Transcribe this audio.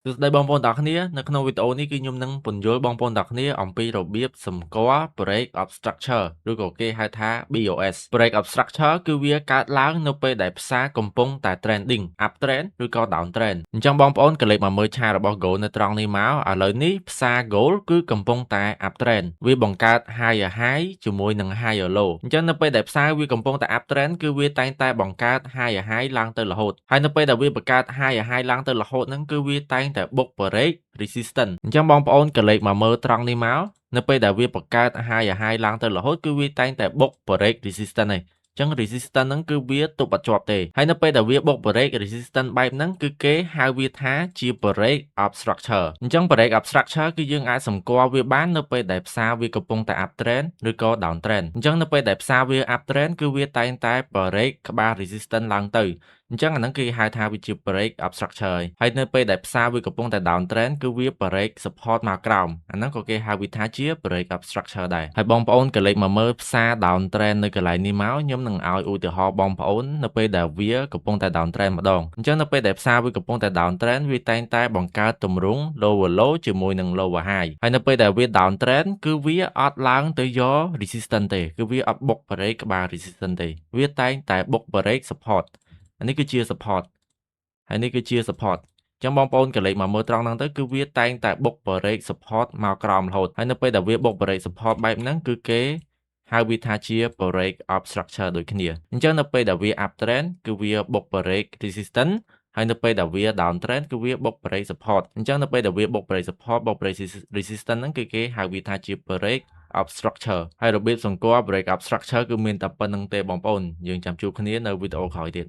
សួស្តីបងប្អូនទាំងអស់គ្នានៅក្នុងវីដេអូនេះគឺខ្ញុំនឹងពន្យល់បងប្អូនទាំងអស់គ្នាអំពីរបៀបសម្គាល់ Break of Structure ឬក៏គេហៅថា BOS Break of Structure គឺវាកើតឡើងនៅពេលដែលផ្សារកំពុងតែ trending up trend ឬក៏ down trend អញ្ចឹងបងប្អូនក៏លេខមកមើលឆាករបស់ goal នៅត្រង់នេះមកឥឡូវនេះផ្សារ goal គឺកំពុងតែ up trend វាបង្កើត higher high ជាមួយនឹង higher low អញ្ចឹងនៅពេលដែលផ្សារវាកំពុងតែ up trend គឺវាតែងតែបង្កើត higher high ឡើងទៅរហូតហើយនៅពេលដែលវាបង្កើត higher high ឡើងទៅរហូតហ្នឹងគឺវាតែងតែបុក break resistance អញ្ចឹងបងប្អូនក៏លេខមកមើលត្រង់នេះមកនៅពេលដែលវាបង្កើត higher high ឡើងទៅរហូតគឺវាតែងតែបុក break resistance ឯងចឹង resistance ហ្នឹងគឺវាទប់អត់ជាប់ទេហើយនៅពេលដែលវាបុក break resistance បែបហ្នឹងគឺគេហៅវាថាជា break of structure អញ្ចឹង break of structure គឺយើងអាចសម្គាល់វាបាននៅពេលដែលផ្សារវាកំពុងតែ up trend ឬក៏ down trend អញ្ចឹងនៅពេលដែលផ្សារវា up trend គឺវាតែងតែ break ក្បាល resistance ឡើងទៅអញ្ចឹងអាហ្នឹងគេហៅថាវាជា break of structure ហើយនៅពេលដែលផ្សារវាកំពុងតែ down trend គឺវា break support មកក្រោមអាហ្នឹងក៏គេហៅវាថាជា break of structure ដែរហើយបងប្អូនក៏លេខមកមើលផ្សារ down trend នៅកន្លែងនេះមកខ្ញុំនឹងឲ្យឧទាហរណ៍បងប្អូននៅពេលដែលវាកំពុងតែ down trend ម្ដងអញ្ចឹងនៅពេលដែលផ្សារវាកំពុងតែ down trend វាតែងតែបង្កើតទម្រង់ lower low ជាមួយនឹង lower high ហើយនៅពេលដែលវា down trend គឺវាអត់ឡើងទៅយក resistance ទេគឺវាអត់បុក break ក្បាល resistance ទេវាតែងតែបុក break support អានេះគឺជា support ហើយនេះគឺជា support អញ្ចឹងបងប្អូនក៏លេខមកមើលត្រង់ហ្នឹងទៅគឺវាតែងតែបុក break support មកក្រោមរហូតហើយនៅពេលដែលវាបុក break support បែបហ្នឹងគឺគេហៅវាថាជា break of structure ដូចគ្នាអញ្ចឹងនៅពេលដែលវា up trend គឺវាបុក break resistance ហើយនៅពេលដែលវា down trend គឺវាបុក break support អញ្ចឹងនៅពេលដែលវាបុក break support បុក break resistance ហ្នឹងគឺគេហៅវាថាជា break of structure ហើយរបៀបសម្គាល់ break of structure គឺមានតែប៉ុណ្្នឹងទេបងប្អូនយើងចាំជួបគ្នានៅវីដេអូក្រោយទៀត